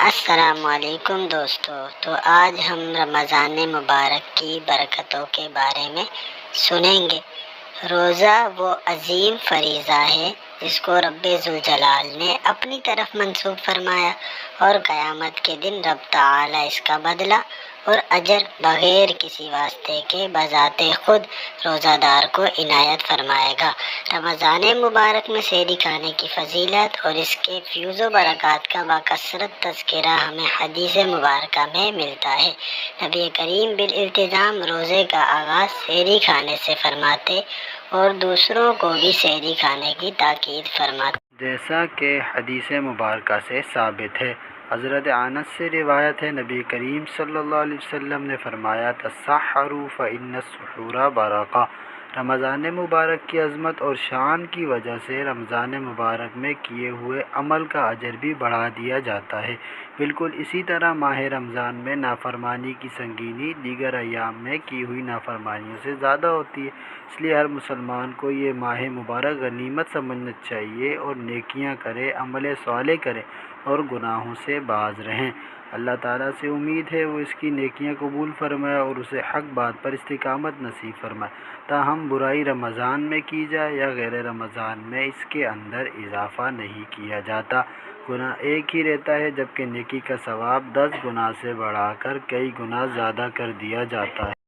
السلام علیکم دوستو، تو آج ہم رمضان مبارک کی برکتوں کے بارے میں سنیں گے۔ روزہ وہ عظیم فریضہ ہے جس کو رب ذوالجلال نے اپنی طرف منسوب فرمایا، اور قیامت کے دن رب تعالی اس کا بدلہ اور اجر بغیر کسی واسطے کے بذات خود روزہ دار کو عنایت فرمائے گا۔ رمضان مبارک میں سحری کھانے کی فضیلت اور اس کے فیوز و برکات کا باکثرت تذکرہ ہمیں حدیث مبارکہ میں ملتا ہے۔ نبی کریم بالالتزام روزے کا آغاز سحری کھانے سے فرماتے اور دوسروں کو بھی سحری کھانے کی تاکید فرماتے، جیسا کہ حدیث مبارکہ سے ثابت ہے۔ حضرت انس سے روایت ہے، نبی کریم صلی اللہ علیہ وسلم نے فرمایا، تسحروا فإن السحور برکہ۔ رمضان مبارک کی عظمت اور شان کی وجہ سے رمضان مبارک میں کیے ہوئے عمل کا اجر بھی بڑھا دیا جاتا ہے۔ بالکل اسی طرح ماہ رمضان میں نافرمانی کی سنگینی دیگر ایام میں کی ہوئی نافرمانیوں سے زیادہ ہوتی ہے، اس لیے ہر مسلمان کو یہ ماہ مبارک غنیمت سمجھنا چاہیے اور نیکیاں کرے، عمل صالح کرے اور گناہوں سے باز رہیں۔ اللہ تعالیٰ سے امید ہے وہ اس کی نیکیاں قبول فرمائے اور اسے حق بات پر استقامت نصیب فرمائے، تاہم برائی رمضان میں کی جائے یا غیر رمضان میں اس کے اندر اضافہ نہیں کیا جاتا۔ گناہ ایک ہی رہتا ہے، جبکہ نیکی کا ثواب 10 گنا سے بڑھا کر کئی گنا زیادہ کر دیا جاتا ہے۔